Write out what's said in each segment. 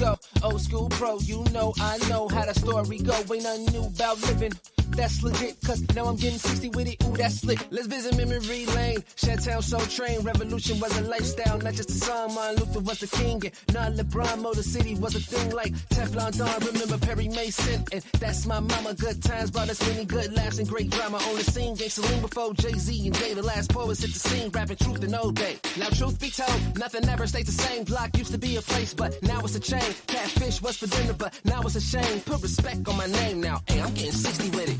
Go, old school bro, you know I know how the story go. Ain't nothing new about living. That's legit, cause now I'm getting 60 with it, ooh, that's slick. Let's visit memory lane, Shantown Soul Train. Revolution was a lifestyle, not just a song. Martin Luther was the king, and not LeBron. Motor City was a thing like Teflon Don. Remember Perry Mason, and that's my mama. Good times brought us many good laughs and great drama on the scene. Gang Celine before Jay-Z and Jay, the last poets hit the scene, rapping truth in old day. Now truth be told, nothing ever stays the same. Block used to be a place, but now it's a chain. Catfish was for dinner, but now it's a shame. Put respect on my name now, hey, I'm getting 60 with it.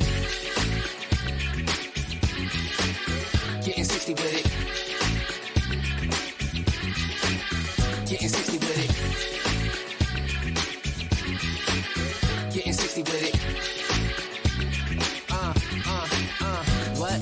Getting 60 with it. Getting 60 with it. Getting 60 with it. What?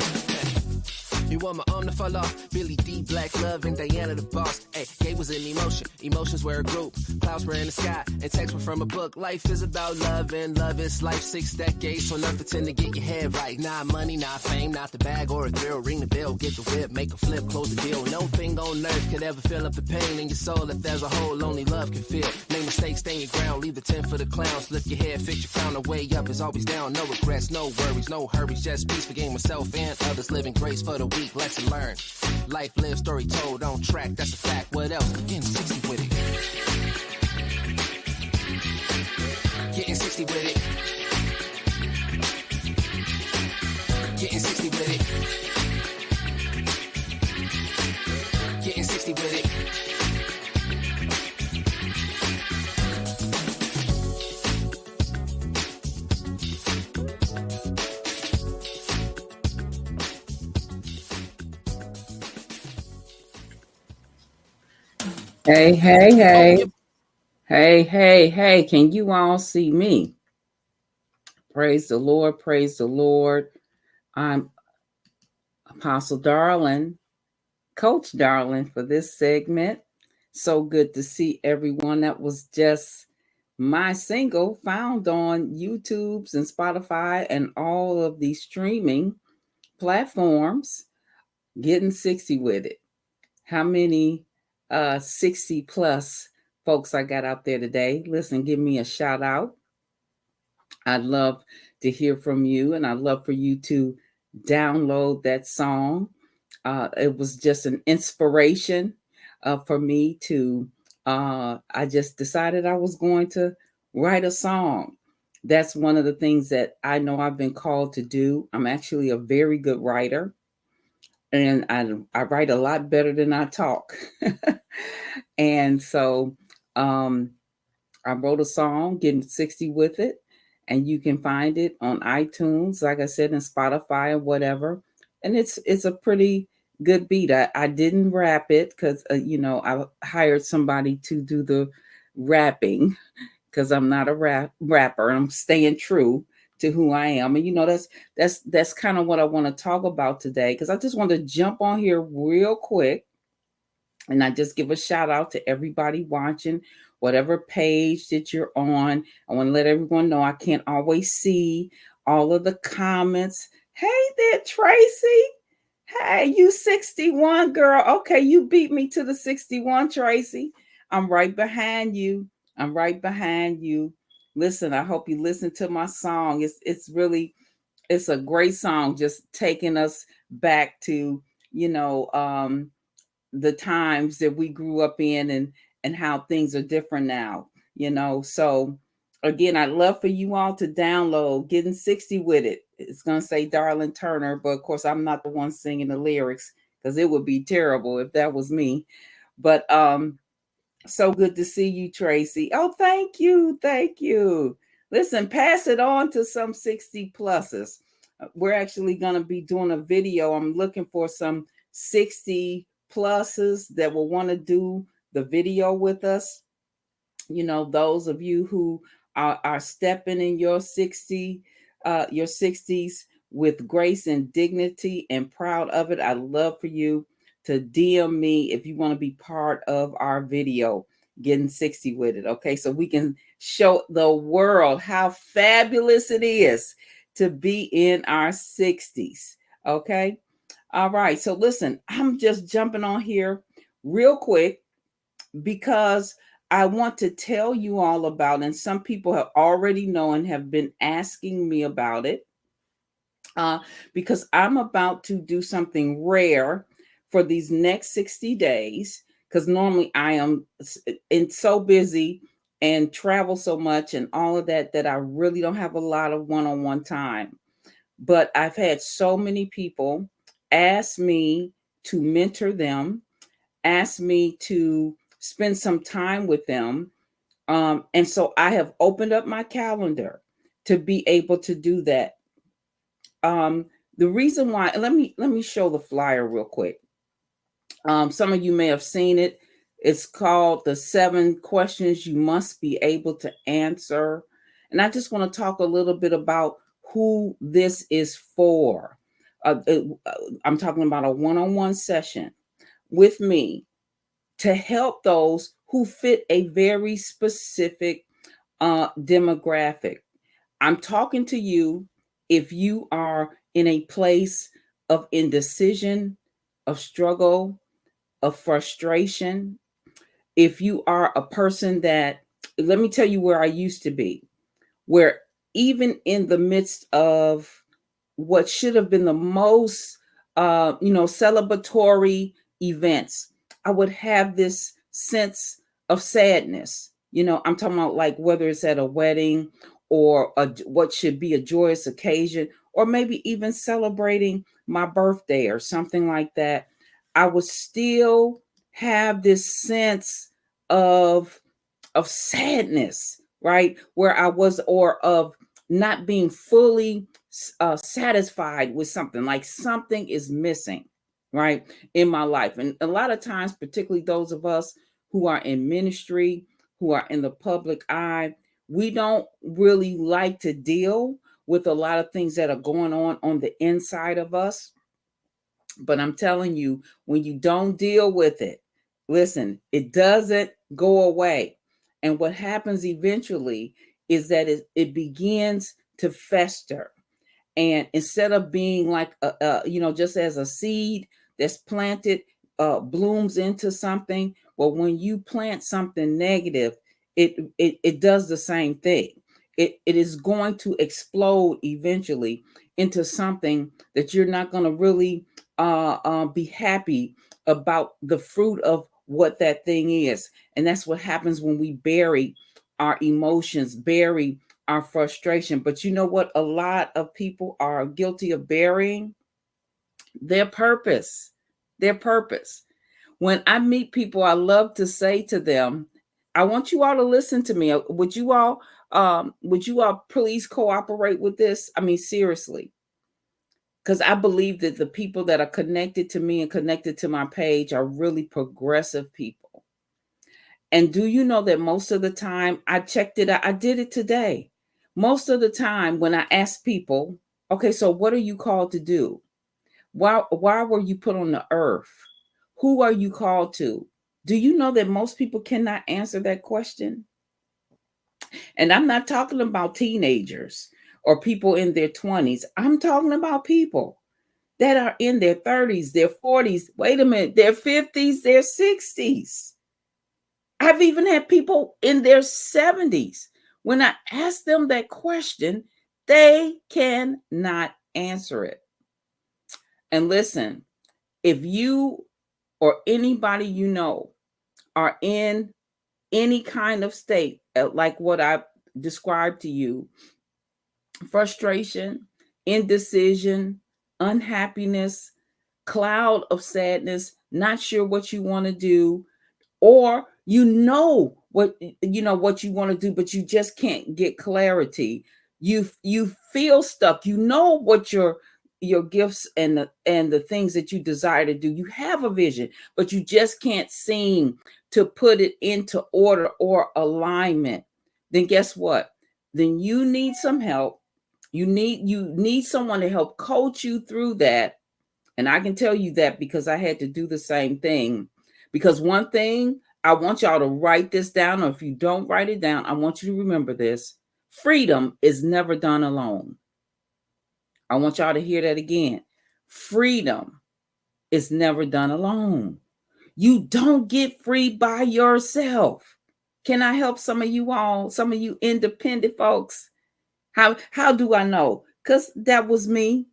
You want my arm to fall off? Billy D, Black Love, and Diana the boss. Hey, gay was an emotion. Emotions were a group. Clouds were in the sky, and texts were from a book. Life is about love, and love is life. 6 decades, so nothing pretend to get your head right. Not money, not fame, not the bag or a thrill. Ring the bell, get the whip, make a flip, close the deal. No thing on earth could ever fill up the pain in your soul. If there's a hole, only love can feel. Make mistakes, stay your ground, leave the 10 for the clowns. Lift your head, fix your crown. The way up is always down. No regrets, no worries, no hurries. Just peace, forgetting myself and others. Living grace for the weak. Lesson learned. Life lived, story told, on track, that's a fact. What else? Getting 60 with it. Getting 60 with it. Getting 60 with it. Getting 60 with it. Hey, hey, hey. Hey, hey, hey. Can you all see me? Praise the Lord. Praise the Lord. I'm Apostle Darling, Coach Darling for this segment. So good to see everyone. That was just my single found on YouTube's and Spotify and all of the streaming platforms. Getting 60 with it. How many 60 plus folks I got out there today? Listen, give me a shout out. I'd love to hear from you, and I'd love for you to download that song. It was just an inspiration for me to, I just decided I was going to write a song. That's one of the things that I know I've been called to do. I'm actually a very good writer, and I write a lot better than I talk. And so I wrote a song, Getting 60 with it. And you can find it on iTunes, like I said, and Spotify or whatever. And it's a pretty good beat. I didn't rap it because, I hired somebody to do the rapping because I'm not a rapper. I'm staying true to who I am. And, that's kind of what I want to talk about today, because I just want to jump on here real quick. And I just give a shout out to everybody watching, whatever page that you're on. I want to let everyone know I can't always see all of the comments. Hey there, Tracy. Hey, you 61, girl. Okay, you beat me to the 61, Tracy. I'm right behind you. I'm right behind you. Listen, I hope you listen to my song. It's a great song, just taking us back to, the times that we grew up in and how things are different now, So again, I'd love for you all to download Getting 60 with it. It's going to say Darlin Turner, but of course I'm not the one singing the lyrics, because it would be terrible if that was me. But so good to see you, Tracy. Oh, thank you. Thank you. Listen, pass it on to some 60 pluses. We're actually going to be doing a video. I'm looking for some 60 pluses that will want to do the video with us. Those of you who are stepping in your 60s with grace and dignity and proud of it. I'd love for you to DM me if you want to be part of our video, Getting 60 with it. Okay, so we can show the world how fabulous it is to be in our 60s. Okay. All right. So listen, I'm just jumping on here real quick because I want to tell you all about, and some people have already known and have been asking me about it, uh, because I'm about to do something rare for these next 60 days. Because normally I am so busy and travel so much and all of that that I really don't have a lot of one on one time. But I've had so many people ask me to mentor them, ask me to spend some time with them. And so I have opened up my calendar to be able to do that. Um, the reason why, let me show the flyer real quick. Some of you may have seen it. It's called The 7 Questions You Must Be Able to Answer. And I just want to talk a little bit about who this is for. I'm talking about a one-on-one session with me to help those who fit a very specific demographic. I'm talking to you if you are in a place of indecision, of struggle, of frustration. If you are a person that, let me tell you where I used to be, where even in the midst of what should have been the most, celebratory events, I would have this sense of sadness. I'm talking about like whether it's at a wedding or what should be a joyous occasion, or maybe even celebrating my birthday or something like that. I would still have this sense of sadness, right? Where I was, or of not being fully satisfied with something, like something is missing, right, in my life. And a lot of times, particularly those of us who are in ministry, who are in the public eye, we don't really like to deal with a lot of things that are going on the inside of us. But I'm telling you, when you don't deal with it, listen, it doesn't go away. And what happens eventually is that it begins to fester. And instead of being like just as a seed that's planted, blooms into something, well, when you plant something negative, it does the same thing. It is going to explode eventually into something that you're not going to really be happy about the fruit of what that thing is. And that's what happens when we bury our emotions, bury our frustration. But you know what? A lot of people are guilty of burying their purpose. Their purpose. When I meet people, I love to say to them, I want you all to listen to me. Would you all please cooperate with this? I mean, seriously. Because I believe that the people that are connected to me and connected to my page are really progressive people. And do you know that most of the time, I checked it out, I did it today. Most of the time when I ask people, okay, so what are you called to do? Why were you put on the earth? Who are you called to? Do you know that most people cannot answer that question? And I'm not talking about teenagers or people in their 20s. I'm talking about people that are in their 30s, their 40s, wait a minute, their 50s, their 60s. I've even had people in their 70s. When I ask them that question, they cannot answer it. And listen, if you or anybody you know are in any kind of state like what I described to you, frustration, indecision, unhappiness, cloud of sadness, not sure what you want to do, or what you want to do, but you just can't get clarity. You feel stuck. You know what your gifts and the things that you desire to do. You have a vision, but you just can't seem to put it into order or alignment. Then guess what? Then you need some help. You need someone to help coach you through that. And I can tell you that because I had to do the same thing. Because one thing, I want y'all to write this down, or if you don't write it down, I want you to remember this. Freedom is never done alone. I want y'all to hear that again. Freedom is never done alone. You don't get free by yourself. Can I help some of you all, some of you independent folks? How do I know? Because that was me.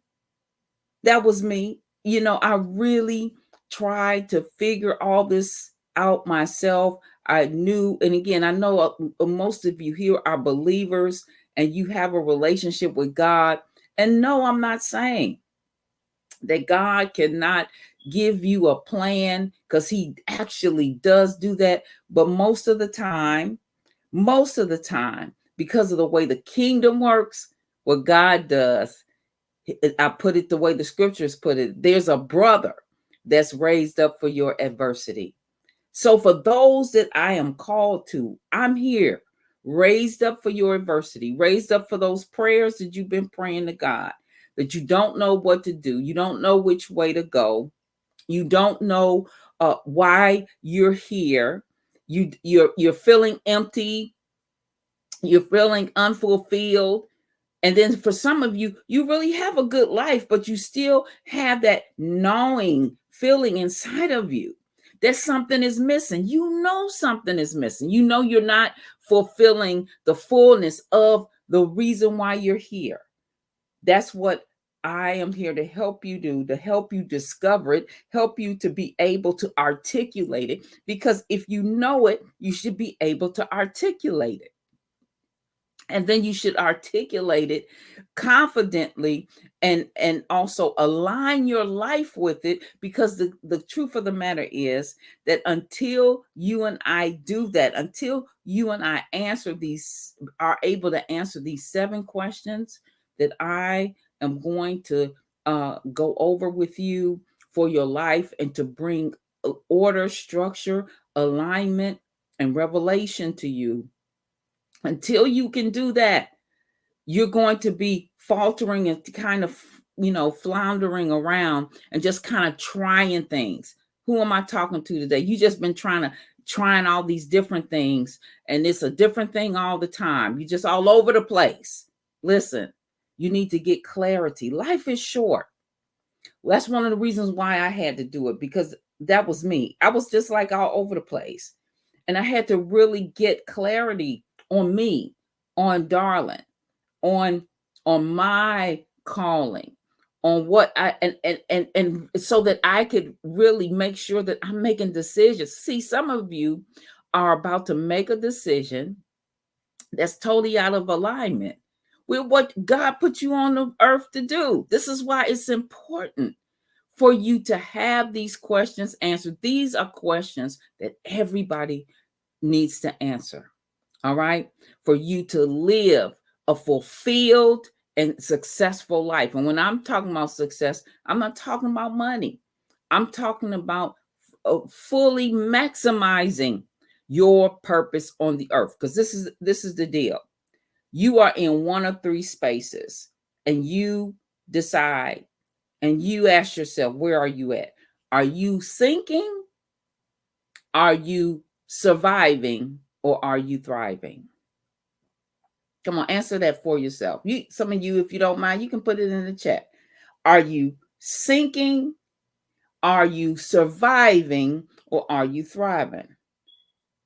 That was me. I really tried to figure all this out myself. I knew, and again, I know most of you here are believers and you have a relationship with God. And no, I'm not saying that God cannot give you a plan, because he actually does do that. But most of the time, because of the way the kingdom works, what God does, I put it the way the scriptures put it, there's a brother that's raised up for your adversity. So for those that I am called to, I'm here, raised up for your adversity, raised up for those prayers that you've been praying to God, that you don't know what to do, you don't know which way to go, you don't know why you're here, you're feeling empty, you're feeling unfulfilled. And then for some of you, you really have a good life, but you still have that gnawing feeling inside of you that something is missing. You know something is missing. You know you're not fulfilling the fullness of the reason why you're here. That's what I am here to help you do, to help you discover it, help you to be able to articulate it. Because if you know it, you should be able to articulate it. And then you should articulate it confidently and also align your life with it, because the truth of the matter is that until you and I do that, until you and I are able to answer these 7 questions that I am going to go over with you for your life, and to bring order, structure, alignment, and revelation to you, until you can do that, you're going to be faltering and kind of, floundering around and just kind of trying things. Who am I talking to today? You just been trying all these different things, and it's a different thing all the time. You're just all over the place. Listen, you need to get clarity. Life is short. That's one of the reasons why I had to do it, because that was me. I was just like all over the place. And I had to really get clarity on me, on Darling, on my calling, on what I and so that I could really make sure that I'm making decisions. See, some of you are about to make a decision that's totally out of alignment with what God put you on the earth to do. This is why it's important for you to have these questions answered. These are questions that everybody needs to answer. All right. For you to live a fulfilled and successful life. And when I'm talking about success, I'm not talking about money. I'm talking about fully maximizing your purpose on the earth. Because this is the deal. You are in one of 3 spaces, and you decide and you ask yourself, where are you at? Are you sinking? Are you surviving? Or are you thriving? Come on, answer that for yourself. Some of you, if you don't mind, you can put it in the chat. Are you sinking? Are you surviving? Or are you thriving?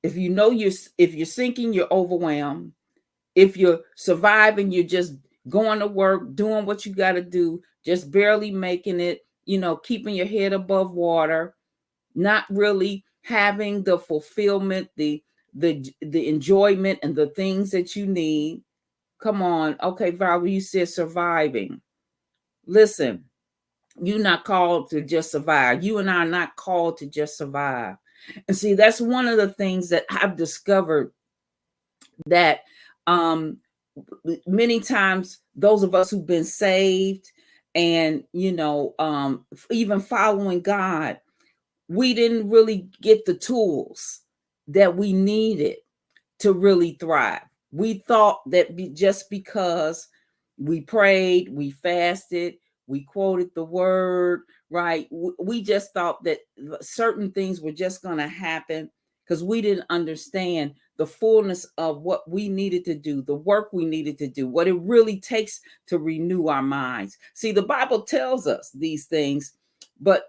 If you know if you're sinking, you're overwhelmed. If you're surviving, you're just going to work, doing what you got to do, just barely making it, keeping your head above water, not really having the fulfillment, the enjoyment, and the things that you need. Come on. Okay, Val, you said surviving. Listen, you're not called to just survive. You and I are not called to just survive. And see, that's one of the things that I've discovered, that many times those of us who've been saved and, even following God, we didn't really get the tools that we needed to really thrive. We thought that just because we prayed, we fasted, we quoted the word, right? We just thought that certain things were just going to happen, because we didn't understand the fullness of what we needed to do, the work we needed to do, what it really takes to renew our minds. See, the Bible tells us these things, but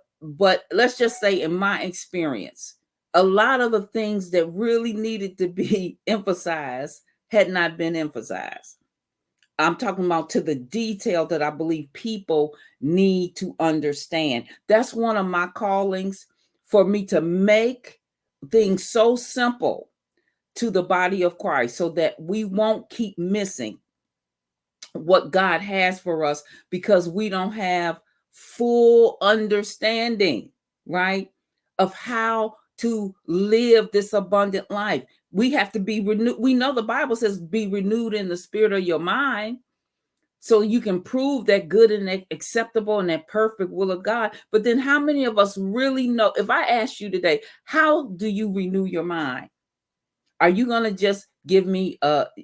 let's just say, in my experience, a lot of the things that really needed to be emphasized had not been emphasized. I'm talking about to the detail that I believe people need to understand. That's one of my callings, for me to make things so simple to the body of Christ so that we won't keep missing what God has for us because we don't have full understanding, right, of how to live this abundant life. We have to be renewed. We know the Bible says be renewed in the spirit of your mind so you can prove that good and that acceptable and that perfect will of God. But then how many of us really know? If I ask you today, how do you renew your mind? Are you going to just give me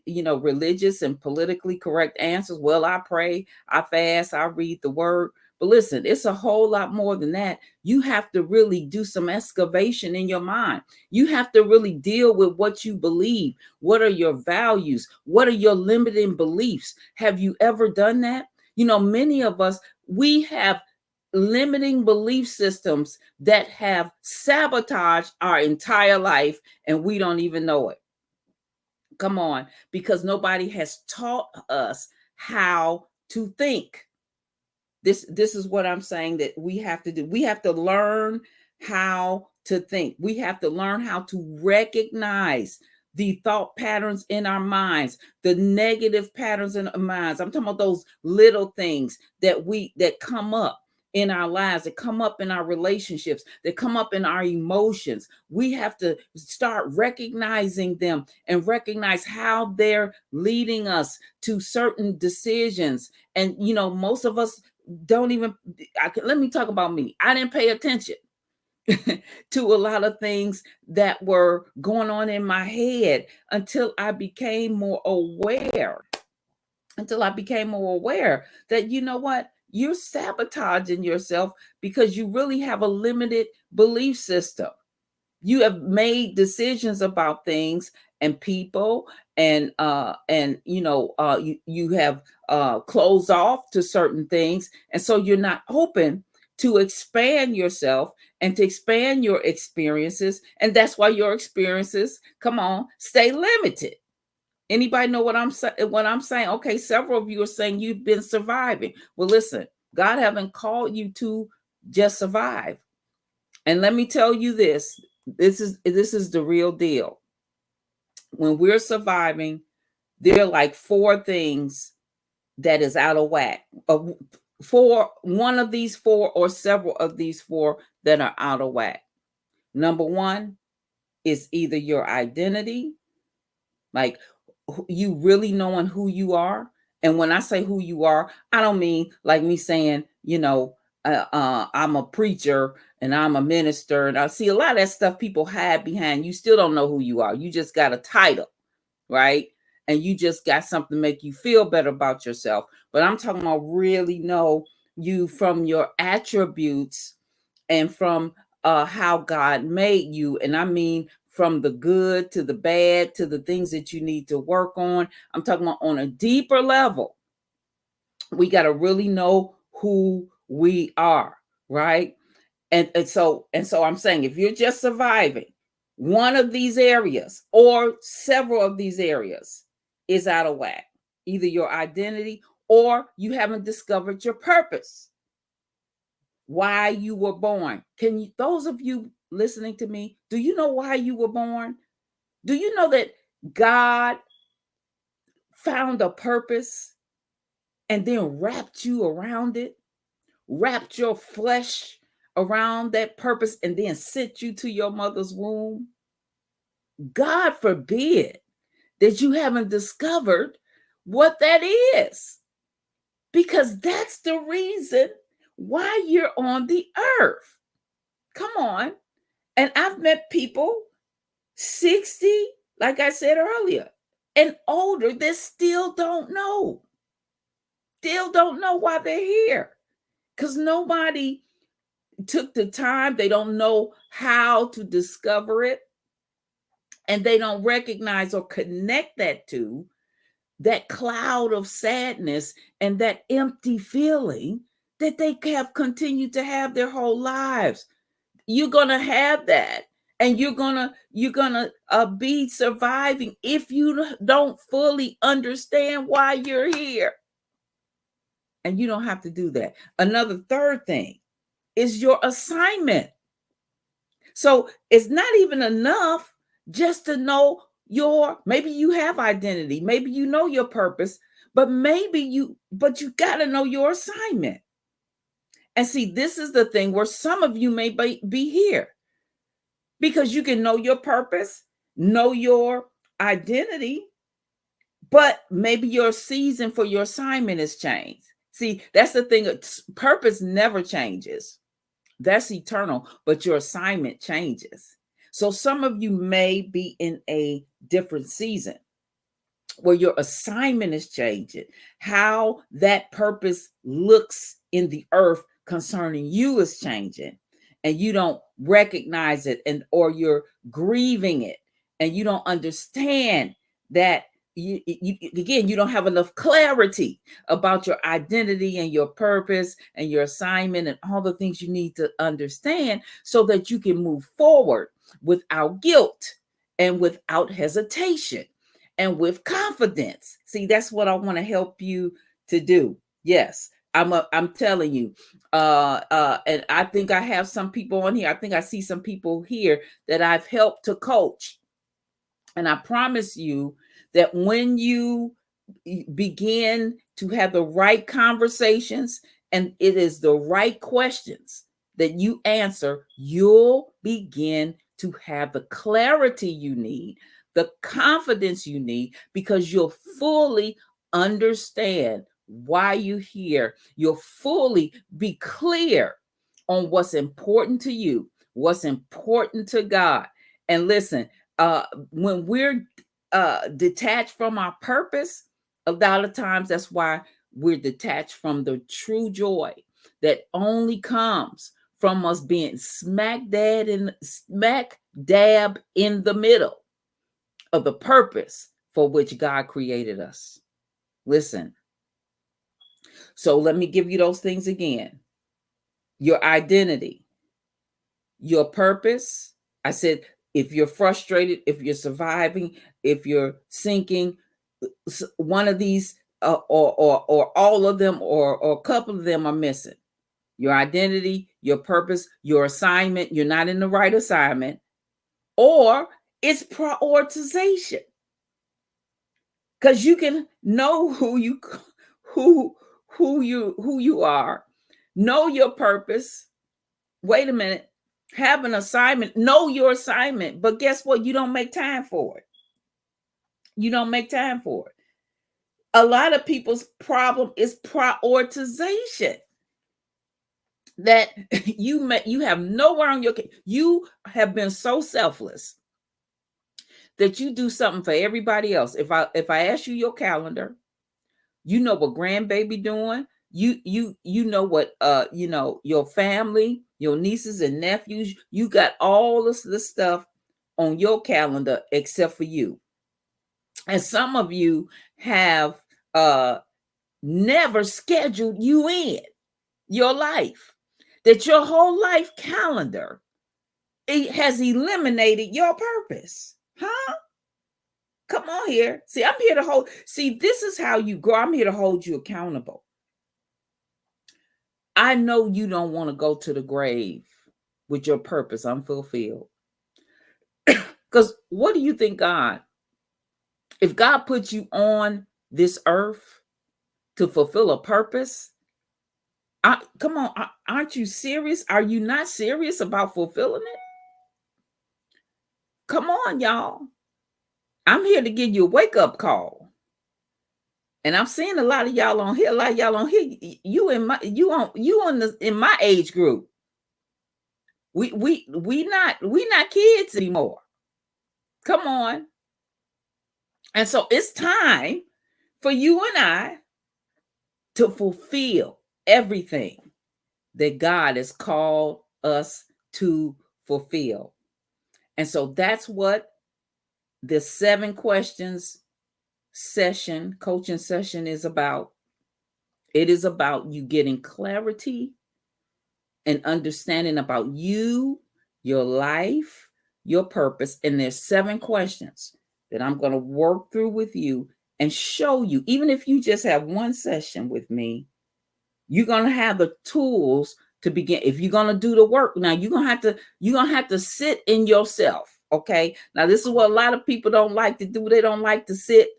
religious and politically correct answers? Well, I pray, I fast, I read the word. But listen, it's a whole lot more than that. You have to really do some excavation in your mind. You have to really deal with what you believe. What are your values? What are your limiting beliefs? Have you ever done that? Many of us, we have limiting belief systems that have sabotaged our entire life and we don't even know it. Come on, because nobody has taught us how to think. This is what I'm saying that we have to do. We have to learn how to think. We have to learn how to recognize the thought patterns in our minds, the negative patterns in our minds. I'm talking about those little things that come up in our lives, that come up in our relationships, that come up in our emotions. We have to start recognizing them and recognize how they're leading us to certain decisions. And most of us don't even, let me talk about me. I didn't pay attention to a lot of things that were going on in my head until I became more aware. That, you know what? You're sabotaging yourself because you really have a limited belief system. You have made decisions about things and people, and you have closed off to certain things, and so you're not open to expand yourself and to expand your experiences, and that's why your experiences, come on, stay limited. Anybody know what I'm saying? Okay, several of you are saying you've been surviving. Well, listen, God haven't called you to just survive. And let me tell you this. This is the real deal. When we're surviving, there are like four things that is out of whack. One of these four or several of these four that are out of whack. Number one is either your identity, like you really knowing who you are. And when I say who you are, I don't mean like me saying, I'm a preacher and I'm a minister. And I see a lot of that stuff people hide behind. You still don't know who you are. You just got a title, right? And you just got something to make you feel better about yourself. But I'm talking about really know you from your attributes and from how God made you. And I mean, from the good to the bad to the things that you need to work on. I'm talking about on a deeper level. We got to really know who we are, right? And so I'm saying, if you're just surviving, one of these areas or several of these areas is out of whack. Either your identity or you haven't discovered your purpose, why you were born. Those of you listening to me, do you know why you were born? Do you know that God found a purpose and then wrapped you around it, wrapped your flesh around that purpose, and then sent you to your mother's womb? God forbid that you haven't discovered what that is, because that's the reason why you're on the earth. Come on. And I've met people 60, like I said earlier, and older that still don't know why they're here, because nobody took the time. They don't know how to discover it, and they don't recognize or connect that to that cloud of sadness and that empty feeling that they have continued to have their whole lives. You're going to have that And you're gonna be surviving if you don't fully understand why you're here. And you don't have to do that. Another third thing is your assignment. So it's not even enough just to know maybe you have identity, maybe you know your purpose, but you got to know your assignment. And see, this is the thing where some of you may be here because you can know your purpose, know your identity, but maybe your season for your assignment has changed. See, that's the thing. Purpose never changes. That's eternal, but your assignment changes. So some of you may be in a different season where your assignment is changing. How that purpose looks in the earth concerning you is changing, and you don't recognize it, or you're grieving it, and you don't understand that you don't have enough clarity about your identity and your purpose and your assignment and all the things you need to understand so that you can move forward without guilt and without hesitation and with confidence. See, that's what I want to help you to do. Yes, I'm telling you. And I think I have some people on here. I think I see some people here that I've helped to coach. And I promise you that when you begin to have the right conversations and it is the right questions that you answer, you'll begin to have the clarity you need, the confidence you need, because you'll fully understand why you're here. You'll fully be clear on what's important to you, what's important to God. And listen, when we're detached from our purpose, a lot of times that's why we're detached from the true joy that only comes from us being smack dab in the middle of the purpose for which God created us. Listen. So let me give you those things again. Your identity, your purpose. I said, if you're frustrated, if you're surviving, if you're sinking, one of these or all of them or a couple of them are missing. Your identity, your purpose, your assignment, you're not in the right assignment, or it's prioritization. Because you can know who you are, know your purpose. Wait a minute, have an assignment, know your assignment, but guess what? You don't make time for it. You don't make time for it. A lot of people's problem is prioritization. That you have nowhere on you have been so selfless that you do something for everybody else. If I ask you your calendar, you know what grandbaby doing. You know what your family, your nieces and nephews. You got all this stuff on your calendar except for you. And some of you have never scheduled you in your life. That your whole life calendar, it has eliminated your purpose. Huh? Come on here. See, I'm here to this is how you grow. I'm here to hold you accountable. I know you don't want to go to the grave with your purpose unfulfilled. Because what do you think, God? If God put you on this earth to fulfill a purpose, come on, aren't you serious? Are you not serious about fulfilling it? Come on, y'all. I'm here to give you a wake-up call. And I'm seeing a lot of y'all on here. A lot of y'all on here. You in my age group. We not kids anymore. Come on. And so it's time for you and I to fulfill everything that God has called us to fulfill. And so that's what the 7 questions coaching session is about. It is about you getting clarity and understanding about you, your life, your purpose. And there's 7 questions that I'm going to work through with you and show you. Even if you just have one session with me, you're going to have the tools to begin. If you're going to do the work, now you're going to have to sit in yourself. Okay. Now, this is what a lot of people don't like to do. They don't like to sit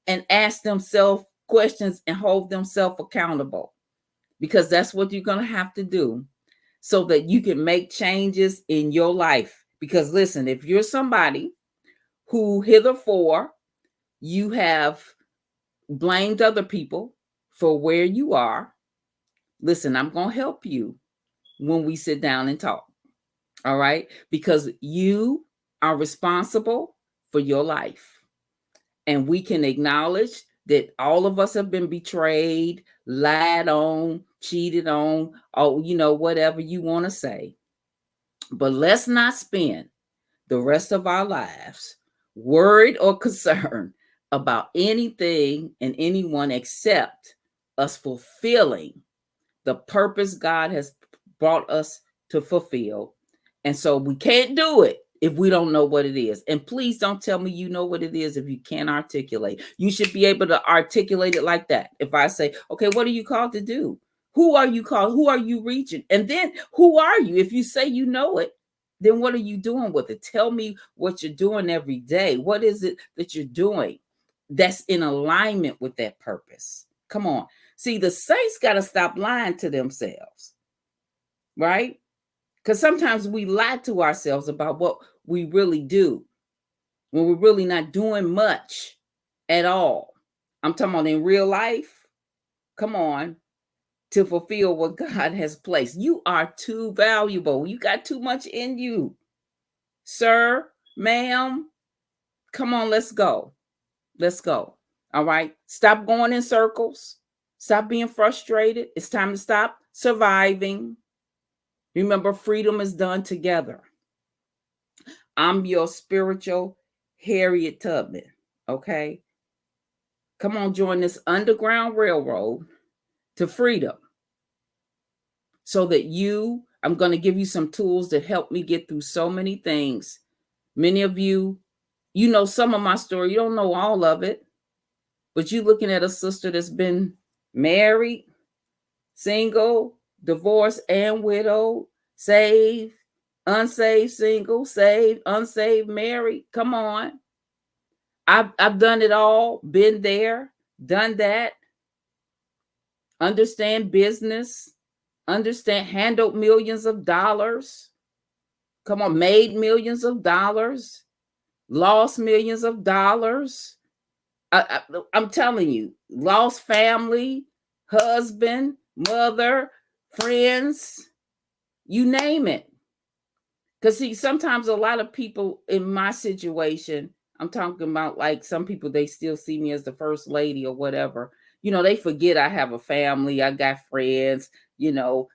and ask themselves questions and hold themselves accountable, because that's what you're going to have to do so that you can make changes in your life. Because listen, if you're somebody who hitherto you have blamed other people for where you are, listen, I'm going to help you when we sit down and talk. All right? Because you are responsible for your life. And we can acknowledge that all of us have been betrayed, lied on, cheated on, or, whatever you want to say. But let's not spend the rest of our lives worried or concerned about anything and anyone except us fulfilling the purpose God has brought us to fulfill. And so we can't do it if we don't know what it is. And please don't tell me you know what it is if you can't articulate. You should be able to articulate it like that. If I say, okay, what are you called to do? Who are you called? Who are you reaching? And then who are you? If you say you know it, then what are you doing with it? Tell me what you're doing every day. What is it that you're doing that's in alignment with that purpose? Come on. See, the saints got to stop lying to themselves, right? Because sometimes we lie to ourselves about what we really do when we're really not doing much at all. I'm talking about in real life. Come on, to fulfill what God has placed. You are too valuable. You got too much in you. Sir, ma'am, come on, let's go. Let's go. All right. Stop going in circles. Stop being frustrated. It's time to stop surviving. Remember, freedom is done together. I'm your spiritual Harriet Tubman. Okay. Come on, join this underground railroad to freedom so that I'm going to give you some tools that help me get through so many things. Many of you, you know some of my story. You don't know all of it, but you're looking at a sister that's been married, single, divorced, and widowed, saved, unsaved, single, saved, unsaved, married. Come on. I've done it all, been there, done that. Understand business, handled millions of dollars. Come on, made millions of dollars, lost millions of dollars. I'm telling you, lost family, husband, mother, friends, you name it. Because see, sometimes a lot of people in my situation, I'm talking about like some people, they still see me as the first lady or whatever. They forget I have a family. I got friends.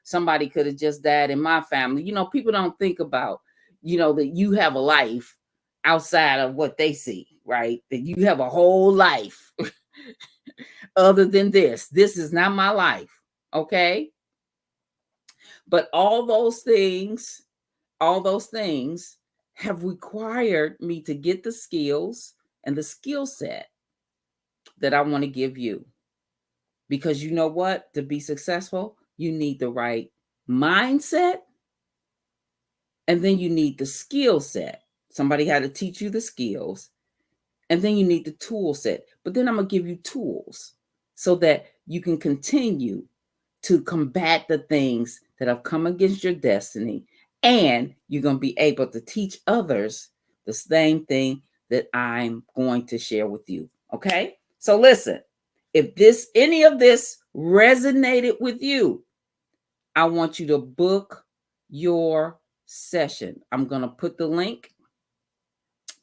Somebody could have just died in my family. People don't think about, that you have a life outside of what they see, right? That you have a whole life other than this. This is not my life. Okay. But all those things have required me to get the skills and the skill set that I want to give you. Because you know what? To be successful, you need the right mindset, and then you need the skill set. Somebody had to teach you the skills, and then you need the tool set. But then I'm going to give you tools so that you can continue to combat the things that have come against your destiny. And you're going to be able to teach others the same thing that I'm going to share with you. Okay? So listen, if any of this resonated with you, I want you to book your session. I'm going to put the link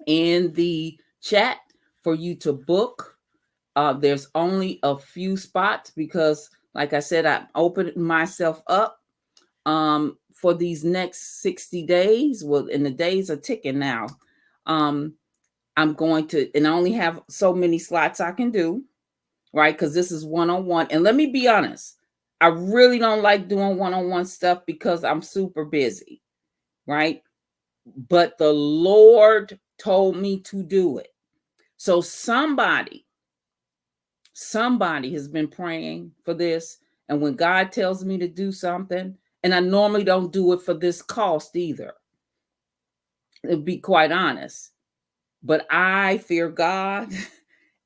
in the chat for you to book. There's only a few spots because, like I said, I opened myself up for these next 60 days. Well, and the days are ticking now. I'm going to, and I only have so many slots I can do, right? Because this is one-on-one. And let me be honest, I really don't like doing one-on-one stuff because I'm super busy, right? but the Lord told me to do it. So somebody has been praying for this. And when God tells me to do something, and I normally don't do it for this cost either, to be quite honest, but I fear God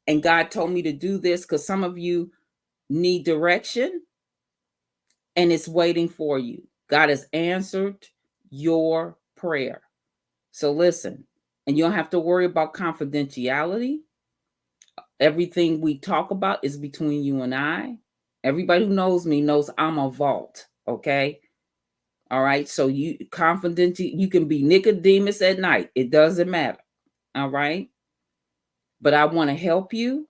and God told me to do this because some of you need direction and it's waiting for you. God has answered your prayer. So listen, and you don't have to worry about confidentiality. Everything we talk about is between you and I. Everybody who knows me knows I'm a vault, okay? All right. So you confident, you can be Nicodemus at night. It doesn't matter. All right. But I want to help you.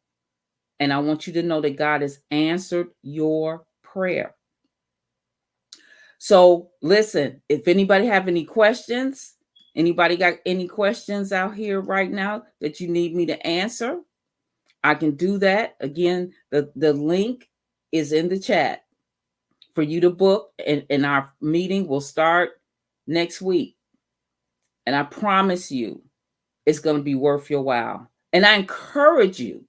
And I want you to know that God has answered your prayer. So listen, if anybody have any questions, anybody got any questions out here right now that you need me to answer, I can do that. Again, the link is in the chat for you to book, and our meeting will start next week. And I promise you, it's going to be worth your while. And I encourage you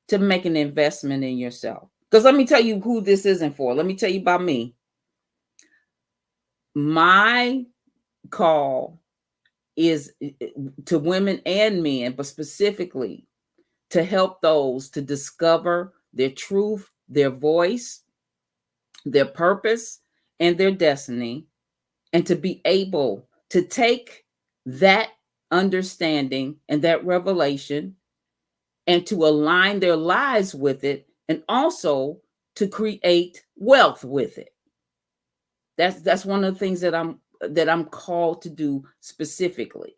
to make an investment in yourself. Because let me tell you who this isn't for. Let me tell you about me. My call is to women and men, but specifically to help those to discover their truth, their voice, their purpose, and their destiny, and to be able to take that understanding and that revelation and to align their lives with it, and also to create wealth with it. That's one of the things that I'm called to do specifically,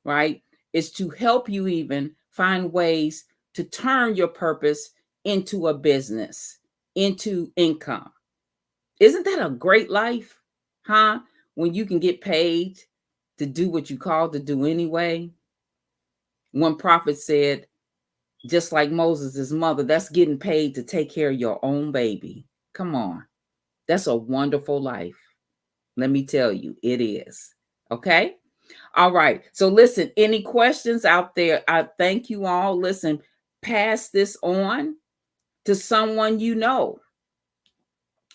right? Is to help you even find ways to turn your purpose into a business, into income. Isn't that a great life? Huh? When you can get paid to do what you called to do anyway. One prophet said, just like Moses' mother, that's getting paid to take care of your own baby. Come on. That's a wonderful life. Let me tell you, it is. Okay? All right. So listen, any questions out there? I thank you all. Listen, pass this on to someone you know.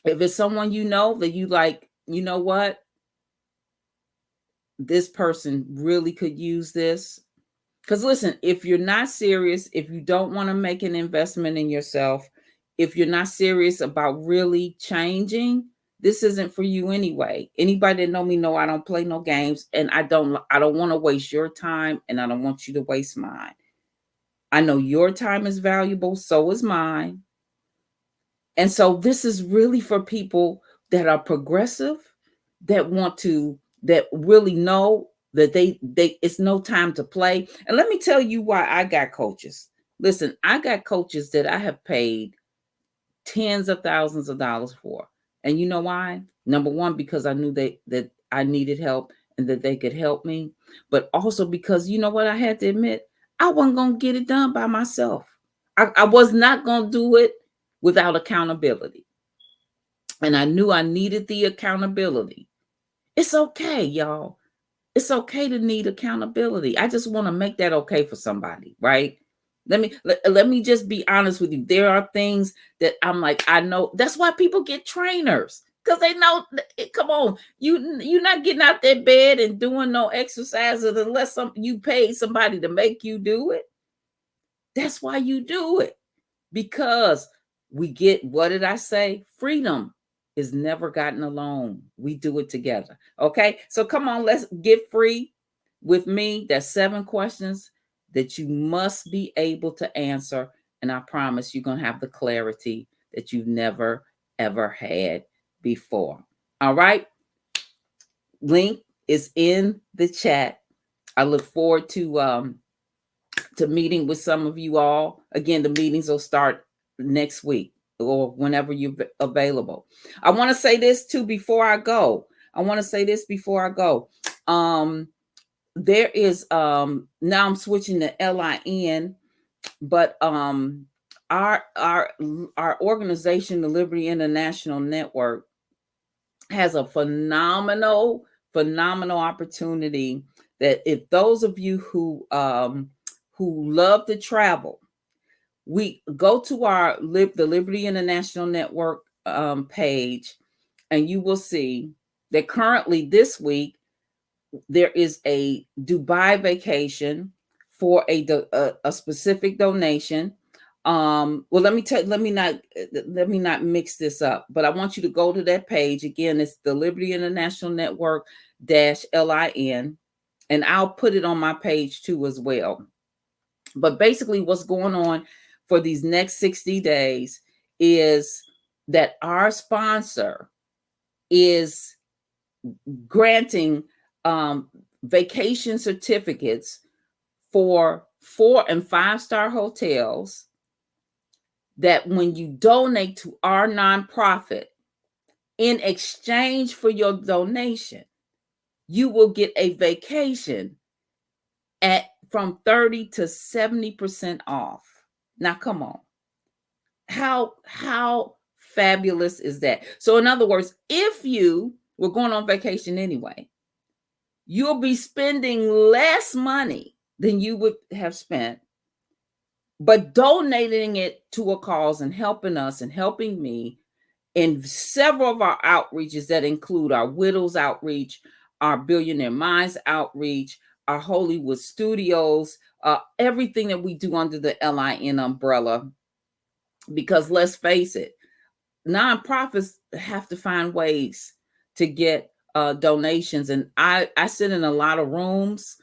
If it's someone you know that you like, you know what? This person really could use this. Because listen, if you're not serious, if you don't want to make an investment in yourself, if you're not serious about really changing, this isn't for you anyway. Anybody that know me know I don't play no games, and I don't want to waste your time, and I don't want you to waste mine. I know your time is valuable, so is mine. And so this is really for people that are progressive, that want to, that really know that they it's no time to play. And let me tell you why I got coaches. Listen, I got coaches that I have paid tens of thousands of dollars for. And you know why? Number one, because I knew that I needed help and that they could help me. But also because, you know what, I had to admit, I wasn't going to get it done by myself. I was not going to do it without accountability. And I knew I needed the accountability. It's okay, y'all. It's okay to need accountability. I just want to make that okay for somebody, right? Let me just be honest with you. There are things that I'm like, I know. That's why people get trainers, because they know. Come on, you're not getting out that bed and doing no exercises unless you pay somebody to make you do it. That's why you do it, because we get, what did I say? Freedom is never gotten alone. We do it together. Okay. So come on, let's get free with me. There's 7 questions that you must be able to answer. And I promise you're going to have the clarity that you've never, ever had before. All right. Link is in the chat. I look forward to meeting with some of you all. Again, the meetings will start next week or whenever you're available. I want to say this too before I go. There is now I'm switching to LIN, but our organization, the Liberty International Network, has a phenomenal opportunity that if those of you who love to travel, we go to our the Liberty International Network page, and you will see that currently this week there is a Dubai vacation for a specific donation. Well, let me not mix this up, but I want you to go to that page again. It's the Liberty International Network -LIN, and I'll put it on my page too as well. But basically, what's going on for these next 60 days is that our sponsor is granting vacation certificates for 4- and 5-star hotels, that when you donate to our nonprofit, in exchange for your donation, you will get a vacation from 30 to 70% off. Now, come on. How fabulous is that? So in other words, if you were going on vacation anyway, you'll be spending less money than you would have spent, but donating it to a cause and helping us and helping me in several of our outreaches that include our Widows outreach, our Billionaire Minds outreach, our Hollywood Studios, everything that we do under the LIN umbrella. Because let's face it, nonprofits have to find ways to get donations. And I sit in a lot of rooms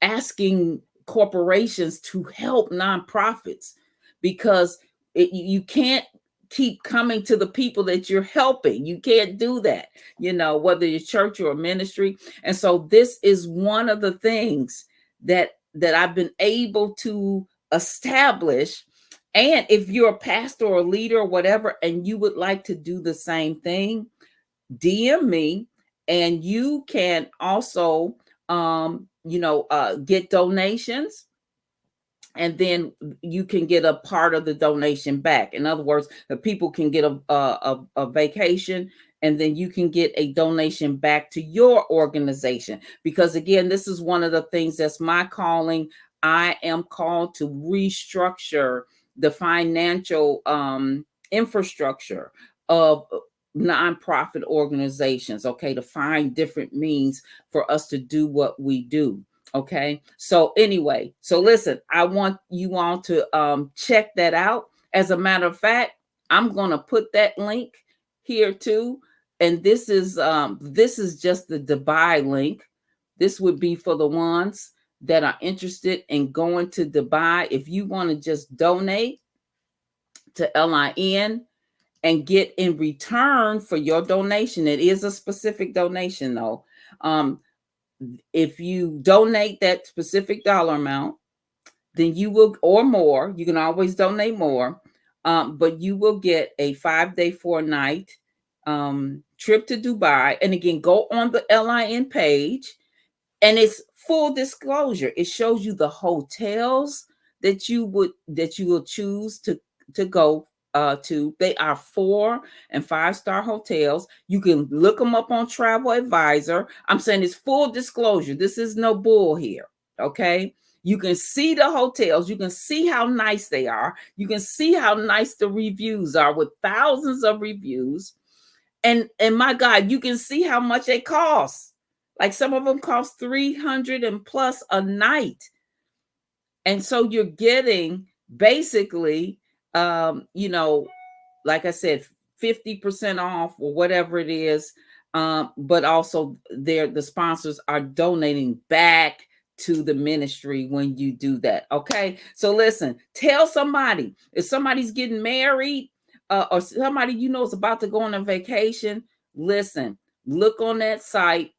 asking corporations to help nonprofits, because you can't keep coming to the people that you're helping. You can't do that, whether you're church or a ministry. And so this is one of the things that I've been able to establish. And if you're a pastor or a leader or whatever, and you would like to do the same thing, DM me, and you can also, get donations, and then you can get a part of the donation back. In other words, the people can get a vacation, and then you can get a donation back to your organization. Because again, this is one of the things that's my calling. I am called to restructure the financial infrastructure of nonprofit organizations, okay, to find different means for us to do what we do. Okay, so anyway, so listen, I want you all to check that out. As a matter of fact, I'm going to put that link here too. And this is just the Dubai link. This would be for the ones that are interested in going to Dubai. If you want to just donate to LIN and get in return for your donation, it is a specific donation though. If you donate that specific dollar amount, then you will, or more, you can always donate more, but you will get a 5-day, 4-night trip to Dubai. And again, go on the LIN page, and it's full disclosure. It shows you the hotels that you will choose to go to. They are 4- and 5-star hotels. You can look them up on Travel Advisor. I'm saying it's full disclosure. This is no bull here. Okay. You can see the hotels. You can see how nice they are. You can see how nice the reviews are, with thousands of reviews. And my God, you can see how much they cost. Like some of them cost $300 and plus a night. And so you're getting basically, like I said, 50% off or whatever it is. But also the sponsors are donating back to the ministry when you do that. Okay. So listen, tell somebody, if somebody's getting married, or somebody is about to go on a vacation, listen, look on that site,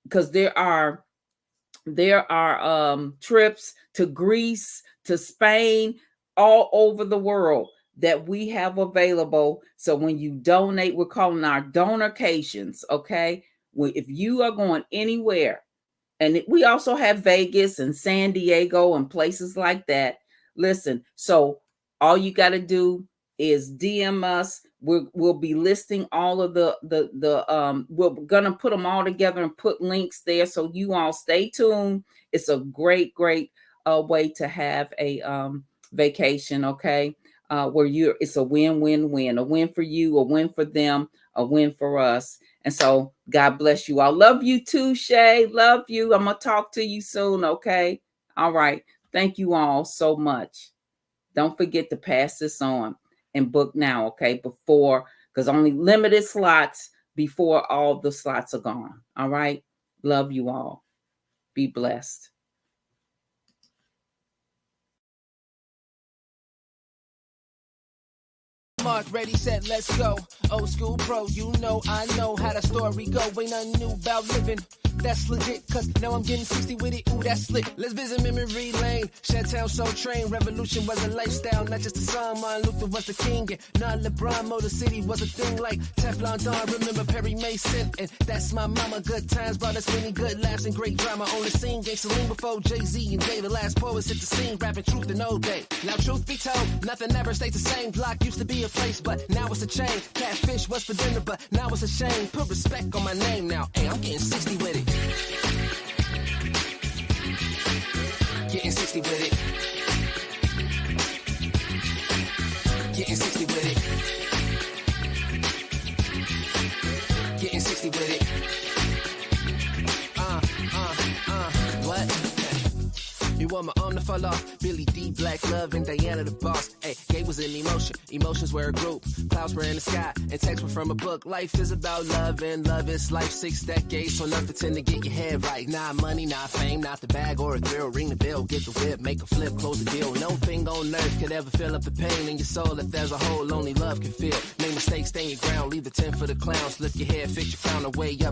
because there are trips to Greece, to Spain, all over the world that we have available. So when you donate, we're calling our donorcations. Okay. If you are going anywhere, and we also have Vegas and San Diego and places like that. Listen, so all you got to do is DM us, We'll be listing all of the we're gonna put them all together and put links there. So you all stay tuned. It's a great way to have a vacation. Okay, where it's a win-win-win, a win for you, a win for them, a win for us. And so God bless you. I love you too, Shay. Love you. I'm gonna talk to you soon. Okay. All right. Thank you all so much. Don't forget to pass this on and book now, okay? Because only limited slots before all the slots are gone. All right. Love you all. Be blessed. Mark, ready, set, let's go. Old school pro, you know I know how the story go. Ain't nothing new about living. That's legit, cause now I'm getting 60 with it. Ooh, that's lit. Let's visit memory lane. Shantown Soul Train. Revolution was a lifestyle, not just a song. Martin Luther was the king, and not LeBron. Motor City was a thing like Teflon Don. Remember Perry Mason, and that's my mama. Good times brought us many good laughs and great drama on the scene. Gangsta before Jay-Z and Jay, the last poets hit the scene, rapping truth in old day. Now truth be told, nothing ever stays the same. Block used to be a place, but now it's a chain. Catfish was for dinner, but now it's a shame. Put respect on my name now. Hey, I'm getting 60 with it. Getting 60 with it. Getting 60 with it. Getting 60 with it. What? You want my arm to fall off? Billy D, Black Love, and Diana the boss. Hey, gay was in emotion. Emotions were a group. Clouds were in the sky, and texts were from a book. Life is about love, and love is life. 6 decades, so nothing tend to get your head right. Not money, not fame, not the bag or a thrill. Ring the bell, get the whip, make a flip, close the deal. No thing on earth could ever fill up the pain in your soul. If there's a hole, only love can feel. Make mistakes, stay your ground, leave the 10 for the clowns. Lift your head, fix your crown, away up.